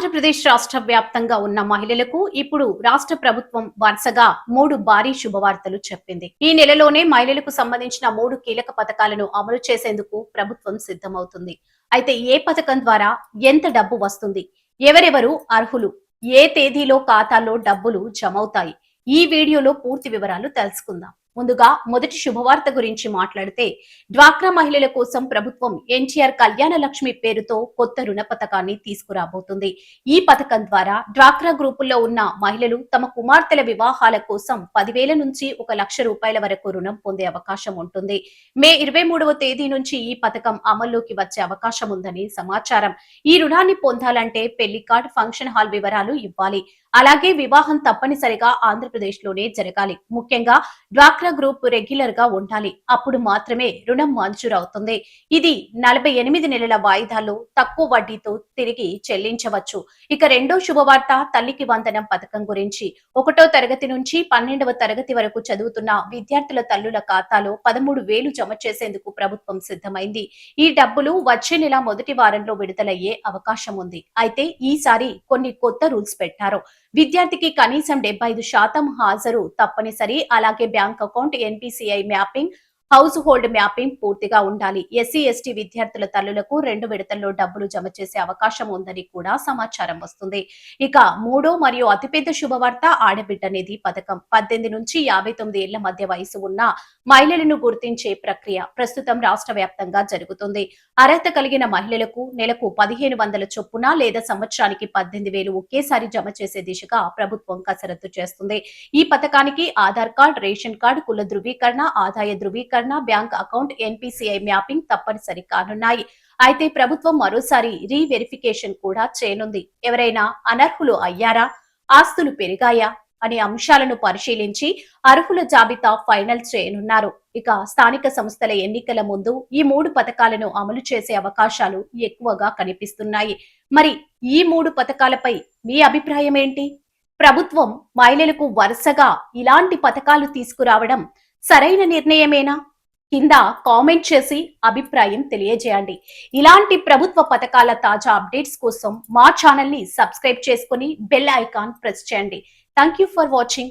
ఆంధ్రప్రదేశ్ రాష్ట్ర వ్యాప్తంగా ఉన్న మహిళలకు ఇప్పుడు రాష్ట్ర ప్రభుత్వం వరుసగా 3 భారీ శుభవార్తలు చెప్పింది. ఈ నెలలోనే మహిళలకు సంబంధించిన 3 కీలక పథకాలను అమలు చేసేందుకు ప్రభుత్వం సిద్ధమవుతుంది. అయితే ఏ పథకం ద్వారా ఎంత డబ్బు వస్తుంది, ఎవరెవరు అర్హులు, ఏ తేదీలో ఖాతాల్లో డబ్బులు జమవుతాయి, ఈ వీడియోలో పూర్తి వివరాలు తెలుసుకుందాం. ముందుగా మొదటి శుభవార్త గురించి మాట్లాడితే, డ్వాక్రా మహిళల కోసం ప్రభుత్వం ఎన్టీఆర్ కళ్యాణ లక్ష్మి పేరుతో కొత్త రుణ పథకాన్ని తీసుకురాబోతుంది. ఈ పథకం ద్వారా డ్వాక్రా గ్రూపుల్లో ఉన్న మహిళలు తమ కుమార్తెల వివాహాల కోసం 10,000 నుంచి 1,00,000 రూపాయల వరకు రుణం పొందే అవకాశం ఉంటుంది. మే 23వ తేదీ నుంచి ఈ పథకం అమల్లోకి వచ్చే అవకాశం ఉందని సమాచారం. ఈ రుణాన్ని పొందాలంటే పెళ్లి కార్డ్, ఫంక్షన్ హాల్ వివరాలు ఇవ్వాలి. అలాగే వివాహం తప్పనిసరిగా ఆంధ్రప్రదేశ్ లోనే జరగాలి. ముఖ్యంగా డ్వాక్రా గ్రూప్ రెగ్యులర్ గా ఉండాలి. అప్పుడు మాత్రమే రుణం మంజూరవుతుంది. ఇది 48 నెలల వాయిదాల్లో తక్కువ వడ్డీతో తిరిగి చెల్లించవచ్చు. ఇక రెండో శుభవార్త తల్లికి వందనం పథకం గురించి. 1వ తరగతి నుంచి 12వ తరగతి వరకు చదువుతున్న విద్యార్థుల తల్లుల ఖాతాలో 13,000 జమ చేసేందుకు ప్రభుత్వం సిద్ధమైంది. ఈ డబ్బులు వచ్చే నెల మొదటి వారంలో విడుదలయ్యే అవకాశం ఉంది. అయితే ఈసారి కొన్ని కొత్త రూల్స్ పెట్టారు. విద్యార్థికి కనీసం 75% హాజరు తప్పనిసరి. అలాగే bank account, NPCI mapping, house hold mapping పూర్తిగా ఉండాలి. ఎస్సీ ఎస్టీ విద్యార్థుల తల్లులకు 2 విడతల్లో డబ్బులు జమ చేసే అవకాశం ఉందని కూడా సమాచారం వస్తుంది. ఇక మూడో మరియు అతిపెద్ద శుభవార్త ఆడబిడ్డ నిధి పథకం. 18 నుంచి 59 ఏళ్ల మధ్య వయసు ఉన్న మహిళలను గుర్తించే ప్రక్రియ ప్రస్తుతం రాష్ట్ర వ్యాప్తంగా జరుగుతుంది. అర్హత కలిగిన మహిళలకు నెలకు 1,500 చొప్పున లేదా సంవత్సరానికి 18,000 ఒకేసారి జమ చేసే దిశగా ప్రభుత్వం కసరత్తు చేస్తుంది. ఈ పథకానికి ఆధార్ కార్డ్, రేషన్ కార్డు, కుల ధృవీకరణ, ఆదాయ ధృవీకరణ, బ్యాంక్ అకౌంట్, ఎన్పిసిఐ మ్యాపింగ్ తప్పనిసరి కానున్నాయి. అయితే ప్రభుత్వం మరోసారి రీవెరిఫికేషన్ కూడా చేయనుంది. ఎవరైనా అనర్హులు అయ్యారా, ఆస్తులు పెరిగాయా అనే అంశాలను పరిశీలించి అర్హుల జాబితా ఫైనల్ చేయనున్నారు. ఇక స్థానిక సంస్థల ఎన్నికల ముందు ఈ 3 పథకాలను అమలు చేసే అవకాశాలు ఎక్కువగా కనిపిస్తున్నాయి. మరి ఈ 3 పథకాలపై మీ అభిప్రాయం ఏంటి? ప్రభుత్వం మహిళలకు వరుసగా ఇలాంటి పథకాలు తీసుకురావడం సరైన నిర్ణయమేనా? కింద కామెంట్ చేసి అభిప్రాయం తెలియజేయండి. ఇలాంటి ప్రభుత్వ పథకాల తాజా అప్డేట్స్ కోసం మా ఛానల్ ని సబ్స్క్రైబ్ చేసుకుని బెల్ ఐకాన్ ప్రెస్ చేయండి. Thank you for watching.